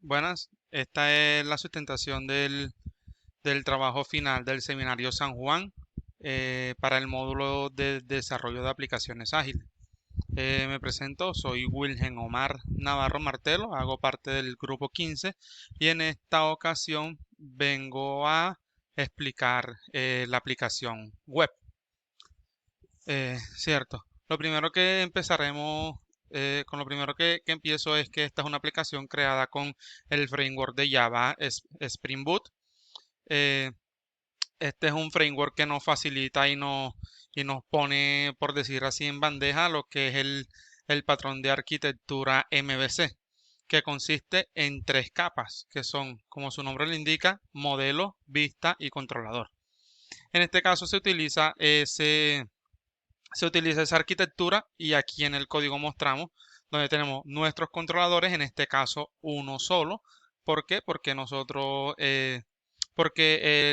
Buenas, esta es la sustentación del trabajo final del seminario San Juan para el módulo de desarrollo de aplicaciones ágiles. Me presento, soy Wilgen Omar Navarro Martelo, hago parte del grupo 15 y en esta ocasión vengo a explicar la aplicación web. Cierto. Lo primero que empezaremos, con lo primero que empiezo es que esta es una aplicación creada con el framework de Java Spring Boot. Eh, este es un framework que nos facilita y nos pone, por decir así, en bandeja lo que es el patrón de arquitectura MVC, que consiste en tres capas, que son, como su nombre lo indica, modelo, vista y controlador. En este caso se utiliza esa arquitectura y aquí en el código mostramos donde tenemos nuestros controladores, en este caso uno solo. ¿Por qué? Porque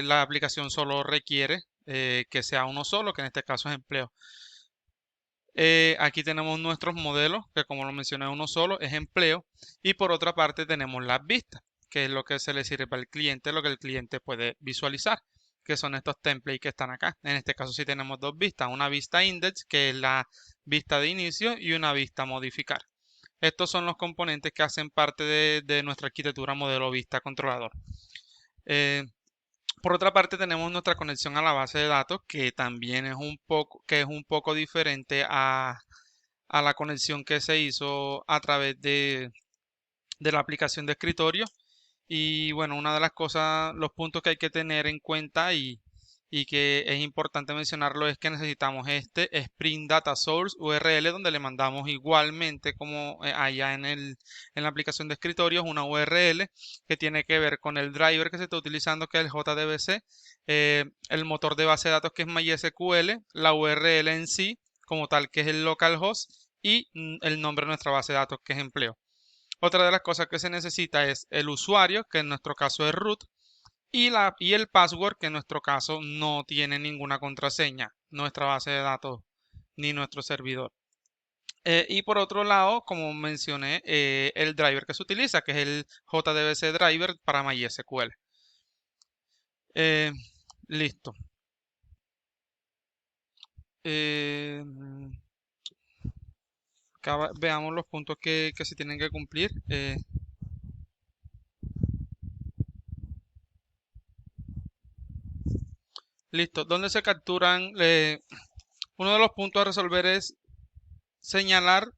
la aplicación solo requiere que sea uno solo, que en este caso es empleo. Aquí tenemos nuestros modelos, que como lo mencioné, uno solo es empleo. Y por otra parte tenemos las vistas, que es lo que se le sirve al cliente, lo que el cliente puede visualizar, que son estos templates que están acá. En este caso sí tenemos dos vistas, una vista index, que es la vista de inicio, y una vista modificar. Estos son los componentes que hacen parte de nuestra arquitectura modelo vista controlador. Eh, por otra parte, tenemos nuestra conexión a la base de datos, que también es un poco diferente a la conexión que se hizo a través de la aplicación de escritorio. Y bueno, una de las cosas, los puntos que hay que tener en cuenta y que es importante mencionarlo es que necesitamos este Spring Data Source URL donde le mandamos igualmente como allá en la aplicación de escritorio una URL que tiene que ver con el driver que se está utilizando que es el JDBC, el motor de base de datos que es MySQL, la URL en sí como tal que es el localhost y el nombre de nuestra base de datos que es empleo. Otra de las cosas que se necesita es el usuario, que en nuestro caso es root, y el password, que en nuestro caso no tiene ninguna contraseña, nuestra base de datos ni nuestro servidor. Y por otro lado, como mencioné, el driver que se utiliza, que es el JDBC driver para MySQL. Eh, listo. Eh, Veamos los puntos que se tienen que cumplir. Listo. ¿Dónde se capturan? Uno de los puntos a resolver es señalar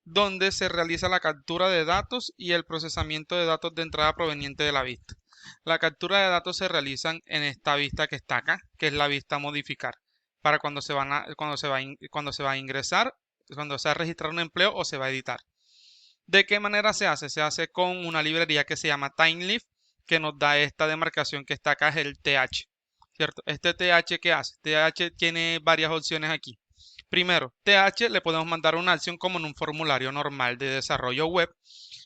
dónde se realiza la captura de datos y el procesamiento de datos de entrada proveniente de la vista. La captura de datos se realizan en esta vista que está acá, que es la vista modificar, para cuando cuando se va a ingresar, cuando se va a registrar un empleo o se va a editar. ¿De qué manera se hace? Se hace con una librería que se llama TimeLeaf, que nos da esta demarcación que está acá, es el TH, ¿cierto? Este TH, ¿qué hace? TH tiene varias opciones aquí. Primero, TH le podemos mandar una acción como en un formulario normal de desarrollo web,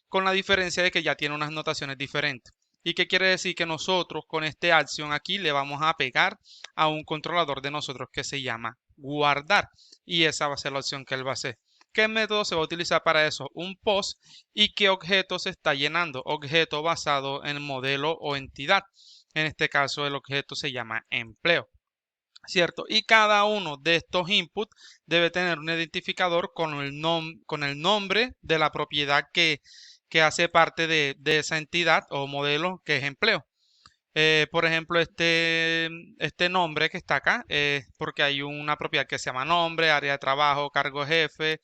con la diferencia de que ya tiene unas notaciones diferentes. ¿Y qué quiere decir? Que nosotros con este acción aquí le vamos a pegar a un controlador de nosotros que se llama guardar. Y esa va a ser la opción que él va a hacer. ¿Qué método se va a utilizar para eso? Un post y qué objeto se está llenando. Objeto basado en modelo o entidad. En este caso el objeto se llama empleo. ¿Cierto? Y cada uno de estos inputs debe tener un identificador con el nombre de la propiedad que hace parte de esa entidad o modelo que es empleo. Por ejemplo, este nombre que está acá es porque hay una propiedad que se llama nombre, área de trabajo, cargo jefe,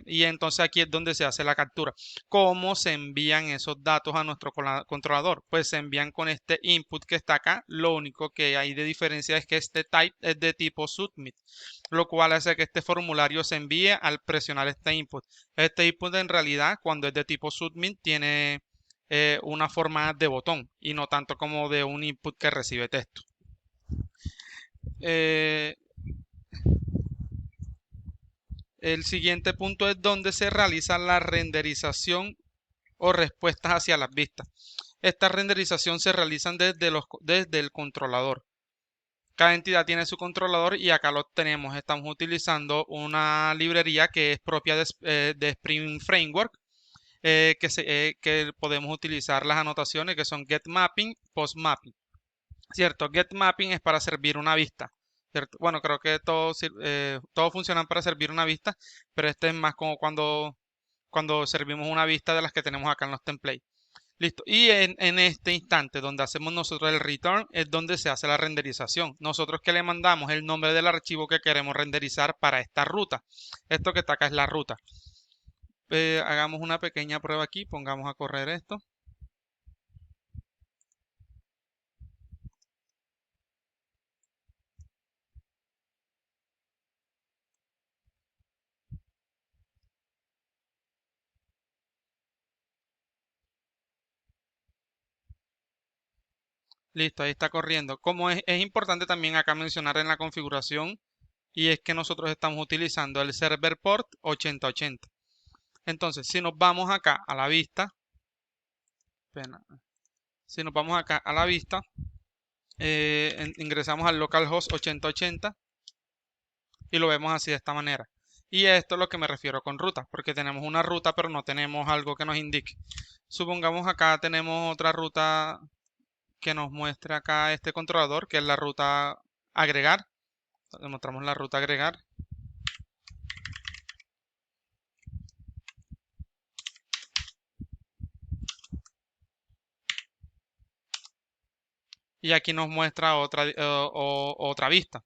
y entonces aquí es donde se hace la captura. ¿Cómo se envían esos datos a nuestro controlador? Pues se envían con este input que está acá. Lo único que hay de diferencia es que este type es de tipo submit, lo cual hace que este formulario se envíe al presionar este input. Este input en realidad, cuando es de tipo submit, tiene una forma de botón y no tanto como de un input que recibe texto. Eh, el siguiente punto es donde se realiza la renderización o respuestas hacia las vistas. Esta renderización se realizan desde el controlador. Cada entidad tiene su controlador y acá lo tenemos. Estamos utilizando una librería que es propia de Spring Framework. que podemos utilizar las anotaciones que son getMapping, postMapping. ¿Cierto? GetMapping es para servir una vista. ¿Cierto? Bueno, creo que todos funcionan para servir una vista, pero este es más como cuando servimos una vista de las que tenemos acá en los templates. Listo. Y en este instante donde hacemos nosotros el return es donde se hace la renderización. Nosotros que le mandamos el nombre del archivo que queremos renderizar para esta ruta. Esto que está acá es la ruta. Hagamos una pequeña prueba aquí. Pongamos a correr esto. Listo, ahí está corriendo. Como es importante también acá mencionar en la configuración, y es que nosotros estamos utilizando el server port 8080. Entonces, si nos vamos acá a la vista, si nos vamos acá a la vista, ingresamos al localhost 8080 y lo vemos así de esta manera. Y esto es lo que me refiero con ruta, porque tenemos una ruta pero no tenemos algo que nos indique. Supongamos acá tenemos otra ruta que nos muestre acá este controlador, que es la ruta agregar. Le mostramos la ruta agregar. Y aquí nos muestra otra vista.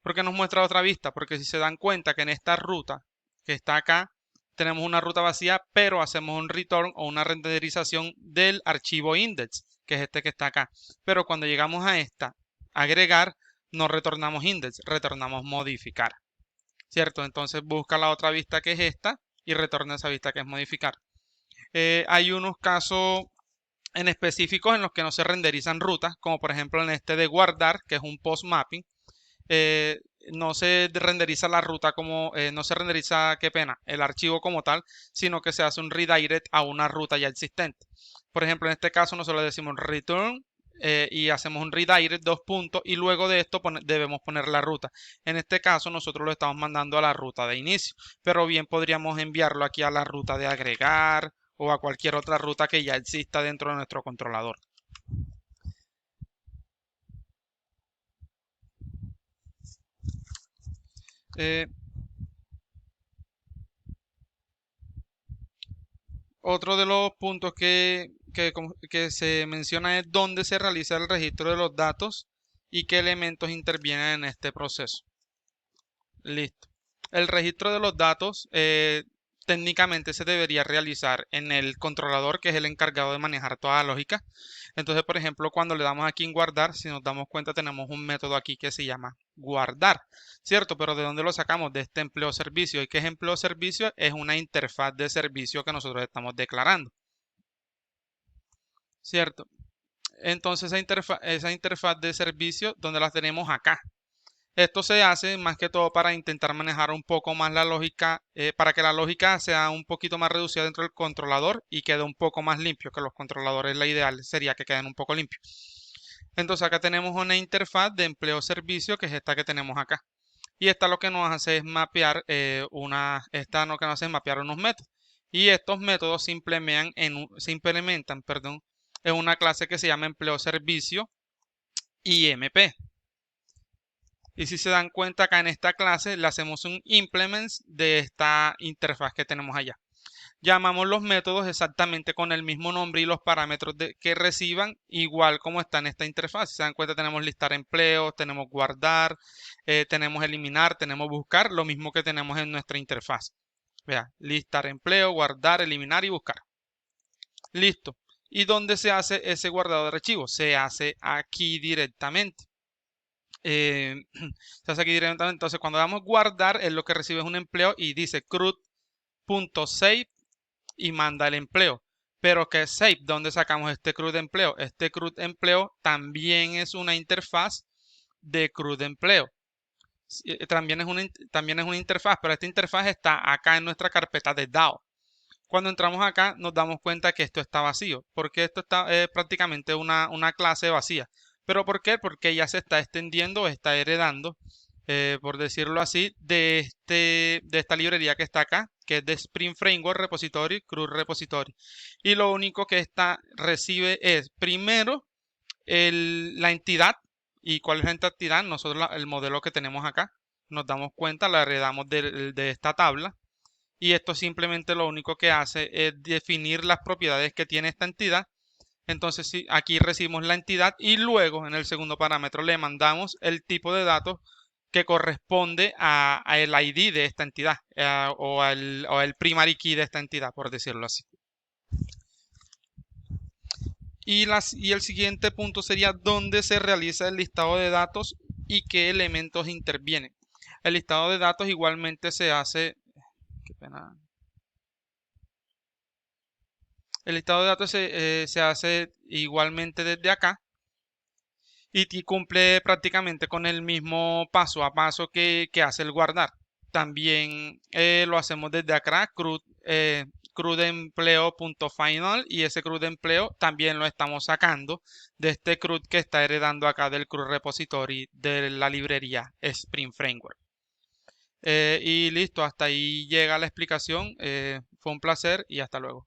¿Por qué nos muestra otra vista? Porque si se dan cuenta que en esta ruta que está acá, tenemos una ruta vacía, pero hacemos un return o una renderización del archivo index, que es este que está acá. Pero cuando llegamos a esta, agregar, no retornamos index, retornamos modificar. ¿Cierto? Entonces busca la otra vista que es esta y retorna esa vista que es modificar. Hay unos casos en específicos en los que no se renderizan rutas, como por ejemplo en este de guardar, que es un post mapping. No se renderiza la ruta como, no se renderiza, qué pena, el archivo como tal, sino que se hace un redirect a una ruta ya existente. Por ejemplo, en este caso nosotros le decimos return y hacemos un redirect, dos puntos, y luego de esto debemos poner la ruta. En este caso nosotros lo estamos mandando a la ruta de inicio, pero bien podríamos enviarlo aquí a la ruta de agregar o a cualquier otra ruta que ya exista dentro de nuestro controlador. Otro de los puntos que se menciona es dónde se realiza el registro de los datos y qué elementos intervienen en este proceso. Listo. El registro de los datos técnicamente se debería realizar en el controlador, que es el encargado de manejar toda la lógica. Entonces, por ejemplo, cuando le damos aquí en guardar, si nos damos cuenta, tenemos un método aquí que se llama guardar, ¿cierto? Pero ¿de dónde lo sacamos? De este empleo servicio. ¿Y qué es empleo servicio? Es una interfaz de servicio que nosotros estamos declarando, ¿cierto? Entonces, esa interfaz de servicio, ¿dónde la tenemos? Acá. Esto se hace más que todo para intentar manejar un poco más la lógica, para que la lógica sea un poquito más reducida dentro del controlador y quede un poco más limpio, que los controladores la ideal sería que queden un poco limpios. Entonces acá tenemos una interfaz de empleo servicio, que es esta que tenemos acá. Y esta lo que nos hace es mapear esta lo que nos hace es mapear unos métodos. Y estos métodos se implementan en una clase que se llama empleo servicio IMP. Y si se dan cuenta acá en esta clase le hacemos un implements de esta interfaz que tenemos allá. Llamamos los métodos exactamente con el mismo nombre y los parámetros que reciban igual como está en esta interfaz. Si se dan cuenta tenemos listar empleos, tenemos guardar, tenemos eliminar, tenemos buscar, lo mismo que tenemos en nuestra interfaz. Vea, listar empleo, guardar, eliminar y buscar. Listo. ¿Y dónde se hace ese guardado de archivos? Se hace aquí directamente. Se hace aquí directamente. Entonces, cuando damos guardar, es lo que recibe es un empleo y dice CRUD.save y manda el empleo. Pero ¿qué es save? ¿Dónde sacamos este CRUD empleo? Este CRUD empleo también es una interfaz de CRUD empleo. También es una interfaz, pero esta interfaz está acá en nuestra carpeta de DAO. Cuando entramos acá nos damos cuenta que esto está vacío, porque esto está prácticamente una clase vacía. ¿Pero por qué? Porque ya se está extendiendo o está heredando por decirlo así, de esta librería que está acá, que es de Spring Framework Repository, CRUD Repository. Y lo único que esta recibe es, primero, la entidad. ¿Y cuál es la entidad? Nosotros el modelo que tenemos acá. Nos damos cuenta, la heredamos de esta tabla. Y esto simplemente lo único que hace es definir las propiedades que tiene esta entidad. Entonces, sí, aquí recibimos la entidad y luego en el segundo parámetro le mandamos el tipo de datos que corresponde a el ID de esta entidad o al primary key de esta entidad, por decirlo así. Y el siguiente punto sería dónde se realiza el listado de datos y qué elementos intervienen. El listado de datos igualmente se hace... Qué pena. El listado de datos se hace igualmente desde acá y cumple prácticamente con el mismo paso a paso que hace el guardar. También lo hacemos desde acá, CRUD empleo.final, y ese CRUD empleo también lo estamos sacando de este CRUD que está heredando acá del CRUD repository de la librería Spring Framework. Y listo, hasta ahí llega la explicación. Fue un placer y hasta luego.